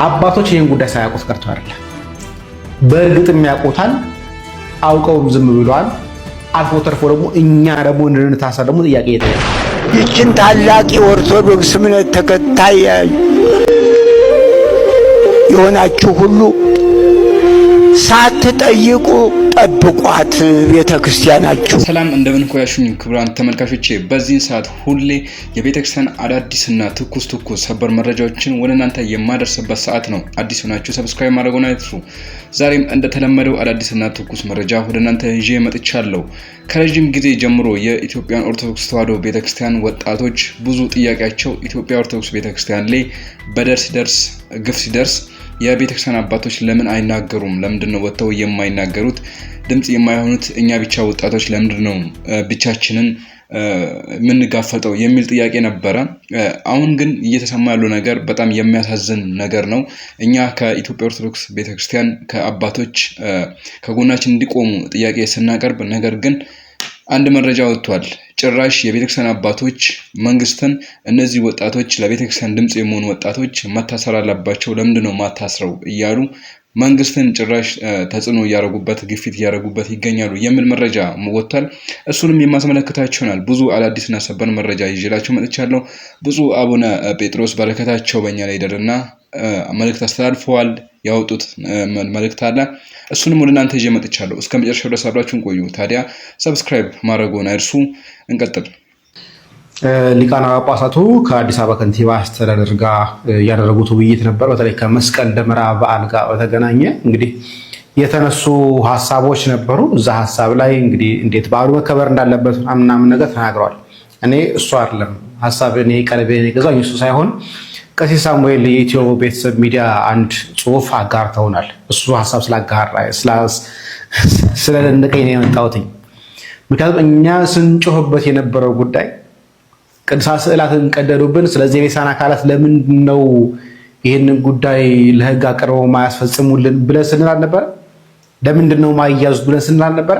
አባቶች ይህን ጉዳይ ሳያውቁት ቀርቶ አይደለም። በእርግጥም ያውቁታል፣ አውቀውም ዝም ብለዋል። አልፎ ተርፎ ደግሞ እኛ ደግሞ እንድንታሳ ደግሞ ጥያቄ ይጠይቃል። ይችን ታላቅ የኦርቶዶክስ እምነት ተከታይ የሆናችሁ ሁሉ ሳትጠይቁ ጠብቋት ቤተክርስቲያናችሁ። ሰላም እንደምን ቆያችሁኝ ክቡራን ተመልካቾቼ። በዚህ ሰዓት ሁሌ የቤተክርስቲያን አዳዲስና ትኩስ ሰበር መረጃዎችን ወደ እናንተ የማደርስበት ሰዓት ነው። አዲስ ሆናችሁ ሰብስክራይብ ማድረጉን አይርሱ። ዛሬም እንደተለመደው አዳዲስና ትኩስ መረጃ ወደ እናንተ ይዤ መጥቻለሁ። ከረጅም ጊዜ ጀምሮ የኢትዮጵያን ኦርቶዶክስ ተዋሕዶ ቤተክርስቲያን ወጣቶች ብዙ ጥያቄያቸው ኢትዮጵያ ኦርቶዶክስ ቤተክርስቲያን ላይ ግፍ ሲደርስ የቤተክርስቲያን አባቶች ለምን አይናገሩም? ለምንድነው ወጥተው የማይናገሩት? ድምጽ የማይሆኑት እኛ ብቻ ወጣቶች ለምንድነው ብቻችንን ምን ጋፈጠው የሚል ጥያቄ ነበረ። አሁን ግን እየተሰማ ያለው ነገር በጣም የሚያሳዝን ነገር ነው። እኛ ከኢትዮጵያ ኦርቶዶክስ ቤተክርስቲያን ከአባቶች ከጎናችን እንዲቆሙ ጥያቄ ስናቀርብ፣ ነገር ግን አንድ መረጃ ወጥቷል። ጭራሽ የቤተክርስቲያን አባቶች መንግስትን እነዚህ ወጣቶች ለቤተክርስቲያን ድምጽ የሚሆኑ ወጣቶች መታሰር አለባቸው፣ ለምንድነው ማታስረው እያሉ መንግስትን ጭራሽ ተጽዕኖ ያረጉበት ግፊት ያረጉበት ይገኛሉ የሚል መረጃ ወጥቷል። እሱንም የማስመለከታችሁ ይሆናል። ብዙ አዳዲስና ሰበር መረጃ ይዤላችሁ መጥቻለሁ። ብፁዕ አቡነ ጴጥሮስ በረከታቸው በእኛ ላይ ይደርና መልእክት አስተላልፈዋል። ያወጡት መልእክት አለ። እሱንም ወደ እናንተ ይዤ መጥቻለሁ። እስከ መጨረሻው ድረስ አብራችሁን ቆዩ። ታዲያ ሰብስክራይብ ማድረጉን አይርሱ። እንቀጥል። ሊቃነ ጳጳሳቱ ከአዲስ አበባ ከንቲባ አስተዳደር ጋር ያደረጉት ውይይት ነበር። በተለይ ከመስቀል ደመራ በዓል ጋር በተገናኘ እንግዲህ የተነሱ ሀሳቦች ነበሩ። እዛ ሀሳብ ላይ እንግዲህ እንዴት በዓሉ መከበር እንዳለበት ምናምን ነገር ተናግረዋል። እኔ እሱ አይደለም ሀሳብ እኔ ቀለቤን የገዛኝ እሱ ሳይሆን ቀሲስ ሳሙኤል የኢትዮ ቤተሰብ ሚዲያ አንድ ጽሑፍ አጋርተውናል። እሱ ሀሳብ ስላጋራ ስለደነቀኝ ነው የመጣሁት። ምክንያቱም እኛ ስንጮህበት የነበረው ጉዳይ ቅዱሳት ስዕላትን ቀደዱብን፣ ስለዚህ የቤተክርስቲያን አካላት ለምንድን ነው ይህንን ጉዳይ ለሕግ አቅርበው ማያስፈጽሙልን ብለን ስንል አልነበረ? ለምንድን ነው ማያዙት ብለን ስንል አልነበረ?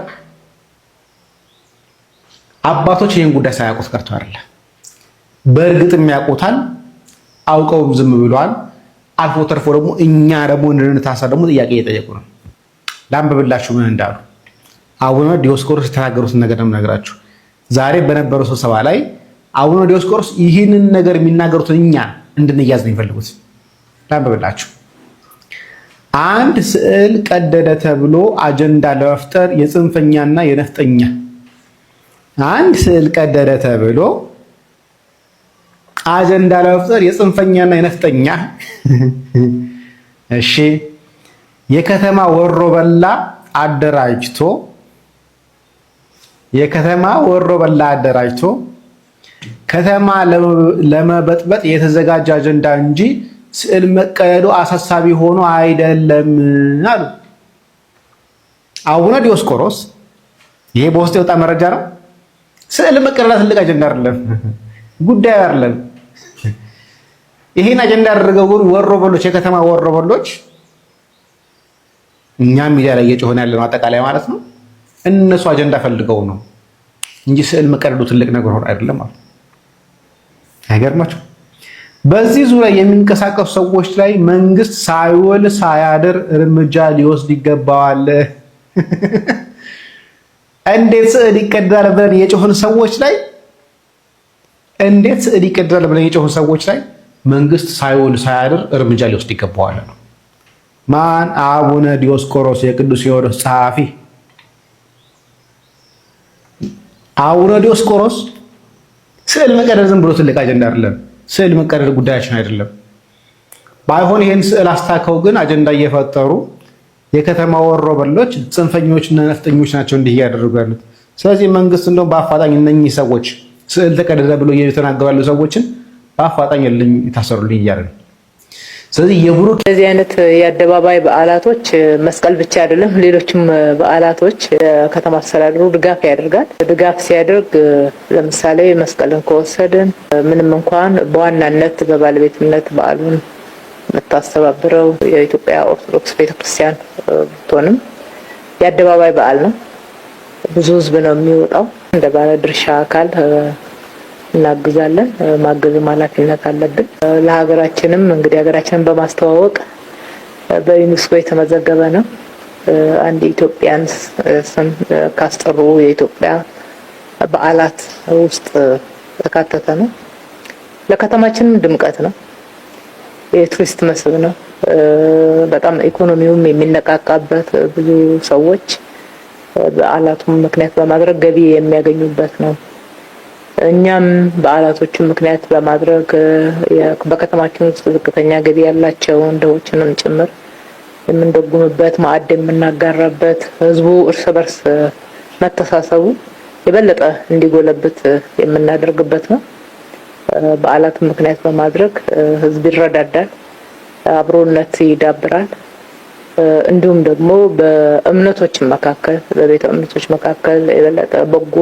አባቶች ይህን ጉዳይ ሳያውቁት ቀርቶ አይደለም። በእርግጥም ያውቁታል፣ አውቀውም ዝም ብለዋል። አልፎ ተርፎ ደግሞ እኛ ደግሞ እንድንታሳ ደግሞ ጥያቄ እየጠየቁ ነው። ላንብብላችሁ ምን እንዳሉ። አቡነ ዲዮስቆሮስ የተናገሩትን ነገር ነው የምነግራችሁ። ዛሬ በነበረው ስብሰባ ላይ አቡነ ዲዮስቆሮስ ይህንን ነገር የሚናገሩትን እኛ እንድንያዝ ነው የሚፈልጉት። ላንብብላችሁ። አንድ ስዕል ቀደደ ተብሎ አጀንዳ ለመፍጠር የጽንፈኛና የነፍጠኛ አንድ ስዕል ቀደደ ተብሎ አጀንዳ ለመፍጠር የጽንፈኛና የነፍጠኛ እሺ የከተማ ወሮበላ አደራጅቶ ከተማ ለመበጥበጥ የተዘጋጀ አጀንዳ እንጂ ስዕል መቀደዱ አሳሳቢ ሆኖ አይደለም አሉ አቡነ ዲዮስቆሮስ። ይሄ በውስጥ የወጣ መረጃ ነው። ስዕል መቀደድ ትልቅ አጀንዳ አይደለም፣ ጉዳዩ አይደለም። ይሄን አጀንዳ ያደረገው ግን ወሮበሎች፣ የከተማ ወሮበሎች፣ እኛ ሚዲያ ላይ እየጮህን ያለ ነው አጠቃላይ ማለት ነው። እነሱ አጀንዳ ፈልገው ነው እንጂ ስዕል መቀደዱ ትልቅ ነገር ሆኖ አይደለም ማለት አይገርማችሁ። በዚህ ዙሪያ የሚንቀሳቀሱ ሰዎች ላይ መንግስት ሳይውል ሳያድር እርምጃ ሊወስድ ይገባዋል። እንዴት ስዕል ይቀደዳል ብለን የጮህን ሰዎች ላይ መንግስት ሳይውል ሳያድር እርምጃ ሊወስድ ይገባዋል ነው። ማን? አቡነ ዲዮስቆሮስ የቅዱስ ሲኖዶስ ጸሐፊ አቡነ ዲዮስቆሮስ። ስዕል መቀደድ ዝም ብሎ ትልቅ አጀንዳ አይደለም። ስዕል መቀደድ ጉዳያችን አይደለም። ባይሆን ይሄን ስዕል አስታከው ግን አጀንዳ እየፈጠሩ የከተማ ወሮበሎች፣ ጽንፈኞችና ነፍጠኞች ናቸው እንዲህ እያደረጉ ያሉት። ስለዚህ መንግስት እንደው በአፋጣኝ እነኚህ ሰዎች ስዕል ተቀደደ ብሎ እየተናገሩ ያሉ ሰዎችን በአፋጣኝ ይታሰሩልኝ እያለ ነው። ስለዚህ የብሩክ እንደዚህ አይነት የአደባባይ በዓላቶች መስቀል ብቻ አይደለም፣ ሌሎችም በዓላቶች ከተማ አስተዳደሩ ድጋፍ ያደርጋል። ድጋፍ ሲያደርግ ለምሳሌ መስቀልን ከወሰድን ምንም እንኳን በዋናነት በባለቤትነት በዓሉን የምታስተባብረው የኢትዮጵያ ኦርቶዶክስ ቤተክርስቲያን ብትሆንም የአደባባይ በዓል ነው። ብዙ ህዝብ ነው የሚወጣው። እንደ ባለ ድርሻ አካል እናግዛለን። ማገዝም ኃላፊነት አለብን። ለሀገራችንም እንግዲህ ሀገራችንን በማስተዋወቅ በዩኔስኮ የተመዘገበ ነው። አንድ ኢትዮጵያን ስም ካስጠሩ የኢትዮጵያ በዓላት ውስጥ ተካተተ ነው። ለከተማችንም ድምቀት ነው። የቱሪስት መስህብ ነው። በጣም ኢኮኖሚውም የሚነቃቃበት ብዙ ሰዎች በዓላቱን ምክንያት በማድረግ ገቢ የሚያገኙበት ነው። እኛም በዓላቶቹን ምክንያት በማድረግ በከተማችን ውስጥ ዝቅተኛ ገቢ ያላቸውን ድሆችንም ጭምር የምንደጉምበት፣ ማዕድ የምናጋራበት፣ ህዝቡ እርስ በርስ መተሳሰቡ የበለጠ እንዲጎለብት የምናደርግበት ነው። በዓላቱን ምክንያት በማድረግ ህዝብ ይረዳዳል፣ አብሮነት ይዳብራል። እንዲሁም ደግሞ በእምነቶች መካከል በቤተ እምነቶች መካከል የበለጠ በጎ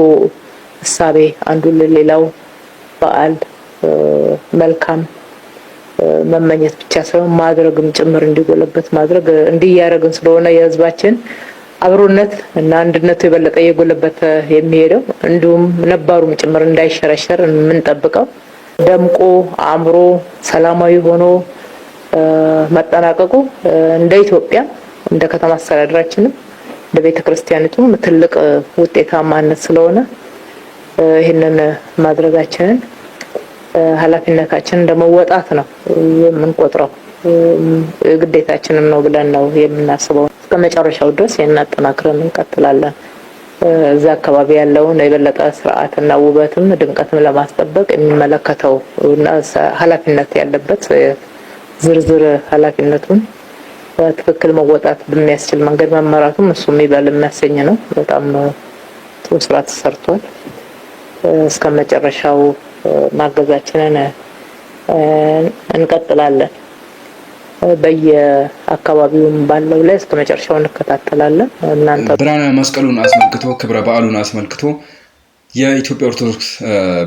እሳቤ አንዱ ለሌላው በዓል መልካም መመኘት ብቻ ሳይሆን ማድረግም ጭምር እንዲጎለበት ማድረግ እንዲያረግን ስለሆነ የህዝባችን አብሮነት እና አንድነቱ የበለጠ የጎለበተ የሚሄደው እንዲሁም ነባሩም ጭምር እንዳይሸረሸር የምንጠብቀው ደምቆ አምሮ ሰላማዊ ሆኖ መጠናቀቁ እንደ ኢትዮጵያ እንደ ከተማ አስተዳደራችንም እንደ ቤተክርስቲያኒቱም ትልቅ ውጤታማነት ስለሆነ ይሄንን ማድረጋችንን ኃላፊነታችንን እንደመወጣት ነው የምንቆጥረው። ግዴታችንም ነው ብለን ነው የምናስበው። እስከ መጨረሻው ድረስ እናጠናክረን እንቀጥላለን። እዛ አካባቢ ያለውን የበለጠ ስርዓትና ውበትም ድምቀትም ለማስጠበቅ የሚመለከተው እና ኃላፊነት ያለበት ዝርዝር ኃላፊነቱን በትክክል መወጣት በሚያስችል መንገድ መመራቱም እሱም ይበል የሚያሰኝ ነው። በጣም ጥሩ ስራ ተሰርቷል። እስከ መጨረሻው ማገዛችንን እንቀጥላለን። በየአካባቢውም ባለው ላይ እስከ መጨረሻው እንከታተላለን። እናንተ ብርሃነ መስቀሉን አስመልክቶ ክብረ በዓሉን አስመልክቶ የኢትዮጵያ ኦርቶዶክስ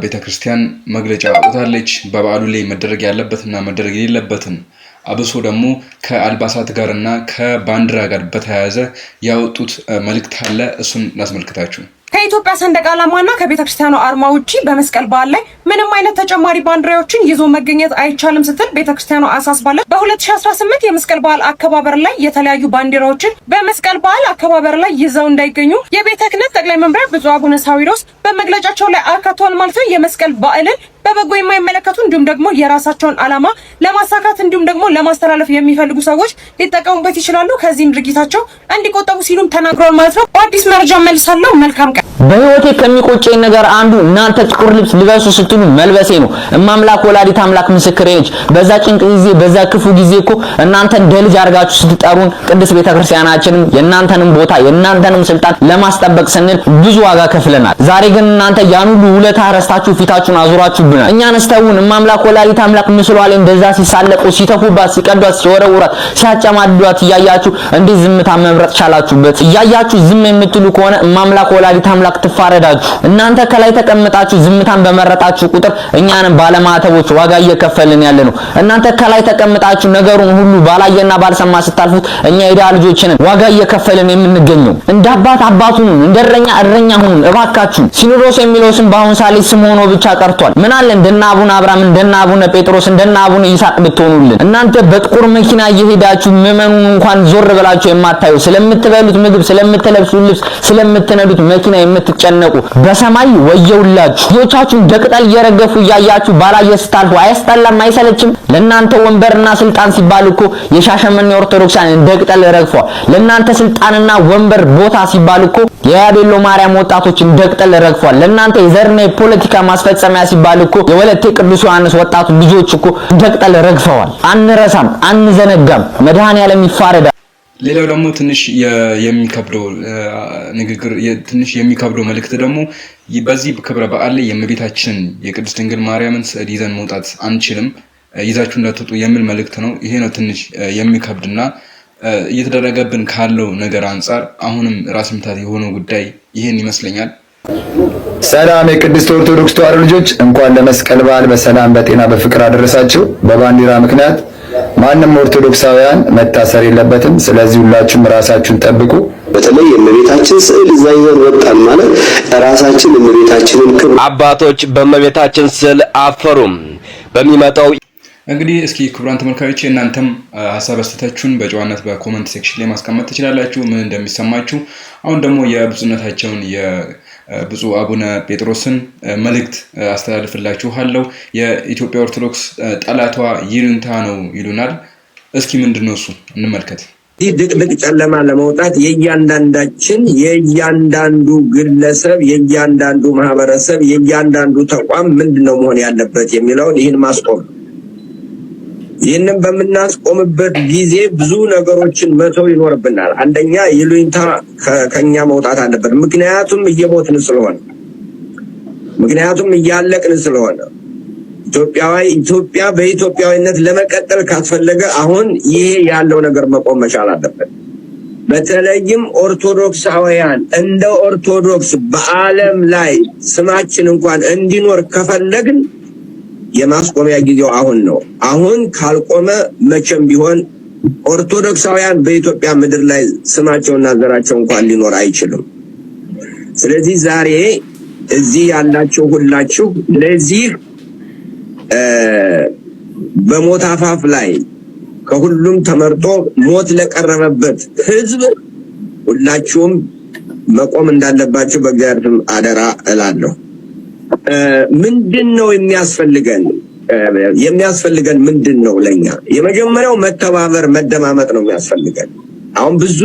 ቤተክርስቲያን መግለጫ አውጥታለች። በበዓሉ ላይ መደረግ ያለበትና መደረግ የሌለበትን አብሶ ደግሞ ከአልባሳት ጋርና ከባንዲራ ጋር በተያያዘ ያወጡት መልእክት አለ። እሱን ላስመልክታችሁ። ከኢትዮጵያ ሰንደቅ ዓላማና ከቤተክርስቲያኑ አርማ ውጪ በመስቀል በዓል ላይ ምንም አይነት ተጨማሪ ባንዲራዎችን ይዞ መገኘት አይቻልም ስትል ቤተክርስቲያኑ አሳስባለች። በ2018 የመስቀል በዓል አከባበር ላይ የተለያዩ ባንዲራዎችን በመስቀል በዓል አከባበር ላይ ይዘው እንዳይገኙ የቤተ ክህነት ጠቅላይ መምሪያ ብፁዕ አቡነ ሳዊሮስ በመግለጫቸው ላይ አካቷል ማለት ነው። የመስቀል በዓልን በበጎ የማይመለከቱ እንዲሁም ደግሞ የራሳቸውን ዓላማ ለማሳካት እንዲሁም ደግሞ ለማስተላለፍ የሚፈልጉ ሰዎች ሊጠቀሙበት ይችላሉ። ከዚህም ድርጊታቸው እንዲቆጠቡ ሲሉም ተናግረዋል ማለት ነው። በአዲስ መረጃ መልሳለሁ። መልካም ቀን። በህይወቴ ከሚቆጨኝ ነገር አንዱ እናንተ ጥቁር ልብስ ልበሱ ስትሉ መልበሴ ነው። እማምላክ ወላዲት አምላክ ምስክሬ ነች። በዛ ጭንቅ ጊዜ በዛ ክፉ ጊዜ እኮ እናንተ እንደ ልጅ አድርጋችሁ ስትጠሩን ቅድስት ቤተክርስቲያናችንም የእናንተንም ቦታ የእናንተንም ስልጣን ለማስጠበቅ ስንል ብዙ ዋጋ ከፍለናል። ዛሬ ግን እናንተ ያን ሁሉ ውለታ ረስታችሁ ፊታችሁን አዙራችሁ እኛን አስተውን እማምላክ ወላዲት አምላክ ምስሏ ላይ እንደዛ ሲሳለቁ ሲተፉባት ሲቀዷት ሲወረውራት ሲያጨማድዷት እያያችሁ እንዴት ዝምታ መምረጥ ቻላችሁበት? እያያችሁ ዝም የምትሉ ከሆነ እማምላክ ወላዲት አምላክ ትፋረዳችሁ። እናንተ ከላይ ተቀምጣችሁ ዝምታን በመረጣችሁ ቁጥር እኛንም ባለማተቦች ዋጋ እየከፈልን ያለ ነው። እናንተ ከላይ ተቀምጣችሁ ነገሩን ሁሉ ባላየና ባልሰማ ስታልፉት እኛ የዳ ልጆችን ዋጋ እየከፈልን የምንገኘው። እንደ አባት አባቱን እንደ እረኛ ሁኑ እባካችሁ። ሲኖዶስ የሚለው ስም በአሁን ሳሌ ስም ሆኖ ብቻ ቀርቷል። ምን አለ እንደና አቡነ አብርሃም እንደና አቡነ ጴጥሮስ እንደና አቡነ ይስሐቅ ብትሆኑልን። እናንተ በጥቁር መኪና እየሄዳችሁ ምዕመኑን እንኳን ዞር ብላችሁ የማታዩ ስለምትበሉት ምግብ ስለምትለብሱት ልብስ ስለምትነዱት መኪና የምትጨነቁ በሰማይ ወየውላችሁ። ልጆቻችሁን ደቅጠል እየረገፉ እያያችሁ ባላየ ስታልፉ አያስጠላም? አይሰለችም? ለእናንተ ወንበርና ስልጣን ሲባል እኮ የሻሸመኔ ኦርቶዶክሳን ደቅጠል ረግፈዋል። ለእናንተ ስልጣንና ወንበር ቦታ ሲባል እኮ የያቤሎ ማርያም ወጣቶችን ደቅጠል ረግፈዋል። ለእናንተ የዘርና የፖለቲካ ማስፈጸሚያ ሲባል እኮ የወለቴ ቅዱስ ዮሐንስ ወጣቱ ልጆች እኮ ደቅጠል ረግፈዋል። አንረሳም፣ አንዘነጋም። መድኃኔዓለም ይፋረዳል። ሌላው ደግሞ ትንሽ የሚከብደው ንግግር ትንሽ የሚከብደው መልእክት ደግሞ በዚህ ክብረ በዓል ላይ የእመቤታችን የቅድስት ድንግል ማርያምን ስዕል ይዘን መውጣት አንችልም፣ ይዛችሁ እንዳትወጡ የሚል መልእክት ነው። ይሄ ነው ትንሽ የሚከብድና እየተደረገብን ካለው ነገር አንጻር አሁንም ራስ ምታት የሆነው ጉዳይ ይሄን ይመስለኛል። ሰላም የቅድስት ኦርቶዶክስ ተዋሕዶ ልጆች፣ እንኳን ለመስቀል በዓል በሰላም በጤና በፍቅር አደረሳችሁ። በባንዲራ ምክንያት ማንም ኦርቶዶክሳውያን መታሰር የለበትም። ስለዚህ ሁላችሁም ራሳችሁን ጠብቁ። በተለይ የእመቤታችን ስዕል እዛ ይዘን ወጣን ማለት ራሳችን እመቤታችንን ክብር አባቶች በእመቤታችን ስዕል አፈሩም በሚመጣው እንግዲህ እስኪ ክቡራን ተመልካቾች እናንተም ሐሳብ አስተያየታችሁን በጨዋነት በኮሜንት ሴክሽን ላይ ማስቀመጥ ትችላላችሁ ምን እንደሚሰማችሁ። አሁን ደግሞ የብፁዕነታቸውን የብፁዕ አቡነ ጴጥሮስን መልእክት አስተላልፍላችኋለሁ። የኢትዮጵያ ኦርቶዶክስ ጠላቷ ይሉንታ ነው ይሉናል። እስኪ ምንድነው እሱ እንመልከት። ድቅድቅ ጨለማ ለመውጣት የእያንዳንዱ ግለሰብ የእያንዳንዱ ማህበረሰብ የእያንዳንዱ ተቋም ምንድነው መሆን ያለበት የሚለውን ይህን ማስቆም። ይህንን በምናስቆምበት ጊዜ ብዙ ነገሮችን መተው ይኖርብናል። አንደኛ ይሉኝታ ከኛ መውጣት አለበት። ምክንያቱም እየሞትን ስለሆነ፣ ምክንያቱም እያለቅን ስለሆነ ኢትዮጵያ በኢትዮጵያዊነት ለመቀጠል ካስፈለገ አሁን ይሄ ያለው ነገር መቆም መቻል አለበት። በተለይም ኦርቶዶክሳውያን እንደ ኦርቶዶክስ በዓለም ላይ ስማችን እንኳን እንዲኖር ከፈለግን የማስቆሚያ ጊዜው አሁን ነው። አሁን ካልቆመ መቼም ቢሆን ኦርቶዶክሳውያን በኢትዮጵያ ምድር ላይ ስማቸውና ዘራቸው እንኳን ሊኖር አይችልም። ስለዚህ ዛሬ እዚህ ያላችሁ ሁላችሁ ለዚህ በሞት አፋፍ ላይ ከሁሉም ተመርጦ ሞት ለቀረበበት ህዝብ ሁላችሁም መቆም እንዳለባችሁ በእግዚአብሔር አደራ እላለሁ። ምንድነው የሚያስፈልገን ምንድነው? ለኛ የመጀመሪያው መተባበር መደማመጥ ነው የሚያስፈልገን። አሁን ብዙ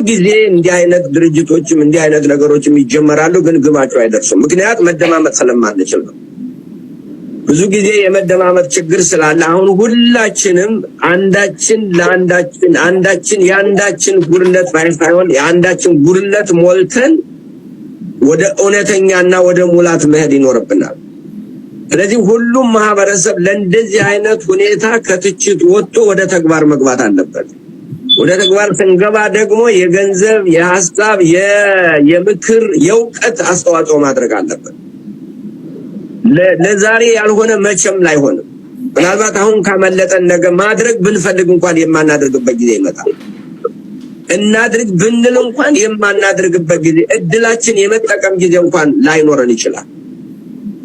ጊዜ እንዲህ አይነት ድርጅቶችም እንዲህ አይነት ነገሮችም ይጀመራሉ፣ ግን ግባቸው አይደርሱም። ምክንያት መደማመጥ ስለማንችል ነው። ብዙ ጊዜ የመደማመጥ ችግር ስላለ አሁን ሁላችንም አንዳችን የአንዳችን ጉድለት ሳይሆን የአንዳችን ጉድለት ሞልተን ወደ እውነተኛና ወደ ሙላት መሄድ ይኖርብናል። ስለዚህ ሁሉም ማህበረሰብ ለእንደዚህ አይነት ሁኔታ ከትችት ወጥቶ ወደ ተግባር መግባት አለበት። ወደ ተግባር ስንገባ ደግሞ የገንዘብ፣ የሐሳብ፣ የምክር፣ የእውቀት አስተዋጽኦ ማድረግ አለበት። ለዛሬ ያልሆነ መቼም ላይሆንም። ምናልባት አሁን ካመለጠን ነገ ማድረግ ብንፈልግ እንኳን የማናደርግበት ጊዜ ይመጣል። እናድርግ ብንል እንኳን የማናደርግበት ጊዜ፣ እድላችን የመጠቀም ጊዜ እንኳን ላይኖረን ይችላል።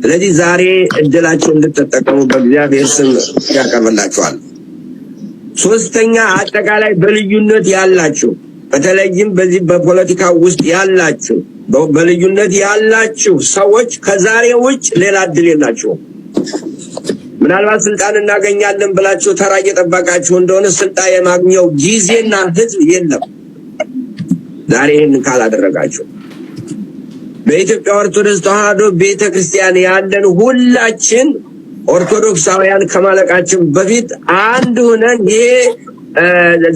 ስለዚህ ዛሬ እድላችን እንድትጠቀሙ በእግዚአብሔር ስም ያቀርብላችኋል። ሶስተኛ አጠቃላይ በልዩነት ያላችሁ፣ በተለይም በዚህ በፖለቲካ ውስጥ ያላችሁ በልዩነት ያላችሁ ሰዎች ከዛሬ ውጭ ሌላ እድል የላችሁም። ምናልባት ስልጣን እናገኛለን ብላችሁ ተራ እየጠበቃችሁ እንደሆነ ስልጣን የማግኘው ጊዜና ህዝብ የለም። ዛሬ ይህንን ካላደረጋችሁ በኢትዮጵያ ኦርቶዶክስ ተዋሕዶ ቤተክርስቲያን ያለን ሁላችን ኦርቶዶክሳውያን ከማለቃችን በፊት አንድ ሆነን ይሄ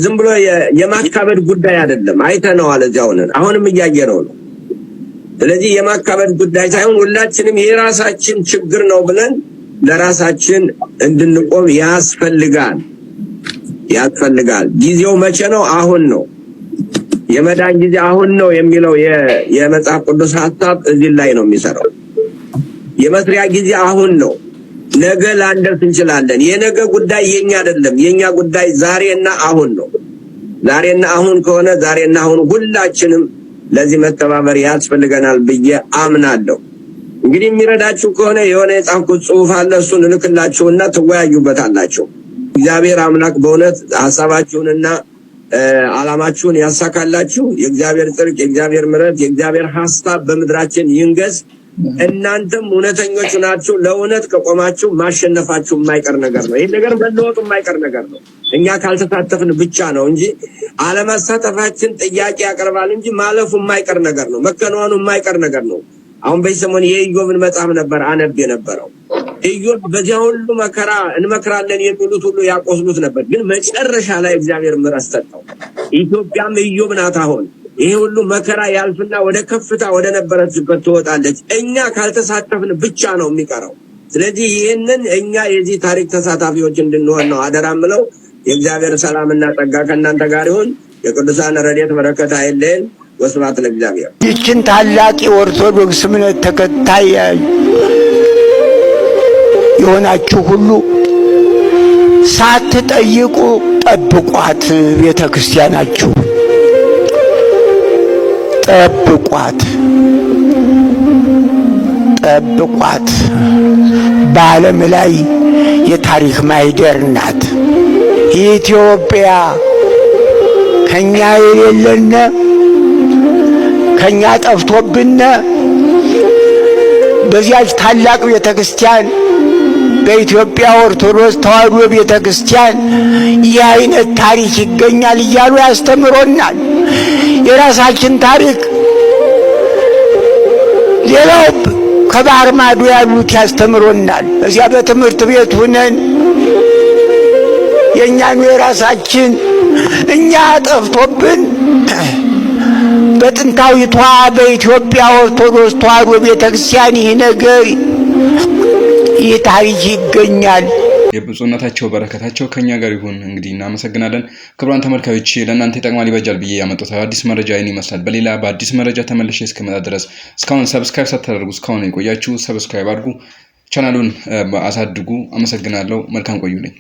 ዝም ብሎ የማካበድ ጉዳይ አይደለም። አይተነዋል፣ እዚያው ነን፣ አሁንም እያየነው ነው። ስለዚህ የማካበድ ጉዳይ ሳይሆን ሁላችንም የራሳችን ችግር ነው ብለን ለራሳችን እንድንቆም ያስፈልጋል። ጊዜው መቼ ነው? አሁን ነው። የመዳን ጊዜ አሁን ነው የሚለው የመጽሐፍ ቅዱስ ሐሳብ እዚህ ላይ ነው የሚሰራው። የመስሪያ ጊዜ አሁን ነው። ነገ ላንደርስ እንችላለን። የነገ ጉዳይ የኛ አይደለም። የኛ ጉዳይ ዛሬና አሁን ነው። ዛሬና አሁን ከሆነ ዛሬና አሁን ሁላችንም ለዚህ መተባበር ያስፈልገናል ብዬ አምናለሁ። እንግዲህ የሚረዳችሁ ከሆነ የሆነ የጻፍኩት ጽሑፍ አለ፣ እሱን እንልክላችሁና ትወያዩበታላችሁ። እግዚአብሔር አምላክ በእውነት ሐሳባችሁንና ዓላማችሁን ያሳካላችሁ። የእግዚአብሔር ጽድቅ፣ የእግዚአብሔር ምሕረት፣ የእግዚአብሔር ሐሳብ በምድራችን ይንገስ። እናንተም እውነተኞች ናችሁ። ለእውነት ከቆማችሁ ማሸነፋችሁ የማይቀር ነገር ነው። ይሄ ነገር መለወጡ የማይቀር ነገር ነው። እኛ ካልተሳተፍን ብቻ ነው እንጂ አለመሳተፋችን ጥያቄ ያቀርባል እንጂ ማለፉ የማይቀር ነገር ነው። መከናወኑ የማይቀር ነገር ነው። አሁን በዚህ ሰሞን የኢዮብን መጽሐፍ ነበር አነብ የነበረው። ኢዮብ በዚያ ሁሉ መከራ እንመክራለን የሚሉት ሁሉ ያቆስሉት ነበር፣ ግን መጨረሻ ላይ እግዚአብሔር ምሕረት ሰጠው። ኢትዮጵያም ኢዮብ ናት። አሁን ይሄ ሁሉ መከራ ያልፍና ወደ ከፍታ ወደ ነበረችበት ትወጣለች። እኛ ካልተሳተፍን ብቻ ነው የሚቀረው። ስለዚህ ይህንን እኛ የዚህ ታሪክ ተሳታፊዎች እንድንሆን ነው አደራ ምለው። የእግዚአብሔር ሰላምና ጸጋ ከእናንተ ጋር ይሁን። የቅዱሳን ረድኤት በረከት አይለየን። ወስብሐት ለእግዚአብሔር። ይህችን ታላቅ የኦርቶዶክስ እምነት ተከታይ የሆናችሁ ሁሉ ሳትጠይቁ ጠብቋት ቤተ ክርስቲያናችሁ። ጠብቋት ጠብቋት። በዓለም ላይ የታሪክ ማይደር ናት ኢትዮጵያ። ከኛ የሌለነ ከኛ ጠፍቶብነ በዚያች ታላቅ ቤተክርስቲያን በኢትዮጵያ ኦርቶዶክስ ተዋሕዶ ቤተክርስቲያን ይህ አይነት ታሪክ ይገኛል እያሉ ያስተምሮናል። የራሳችን ታሪክ ሌላው ከባህር ማዶ ያሉት ያስተምሮናል። እዚያ በትምህርት ቤት ሆነን የኛኑ የራሳችን እኛ ጠፍቶብን በጥንታዊቷ በኢትዮጵያ ኦርቶዶክስ ተዋሕዶ ቤተክርስቲያን ይህ ነገር ይህ ታሪክ ይገኛል። የብፁዕነታቸው በረከታቸው ከኛ ጋር ይሁን። እንግዲህ እናመሰግናለን። ክቡራን ተመልካዮች ለእናንተ ይጠቅማል ይበጃል ብዬ ያመጣሁት አዲስ መረጃ ይህን ይመስላል። በሌላ በአዲስ መረጃ ተመልሼ እስከመጣ ድረስ እስካሁን ሰብስክራይብ ሳታደርጉ እስካሁን የቆያችሁ ሰብስክራይብ አድርጉ፣ ቻናሉን አሳድጉ። አመሰግናለሁ። መልካም ቆዩልኝ።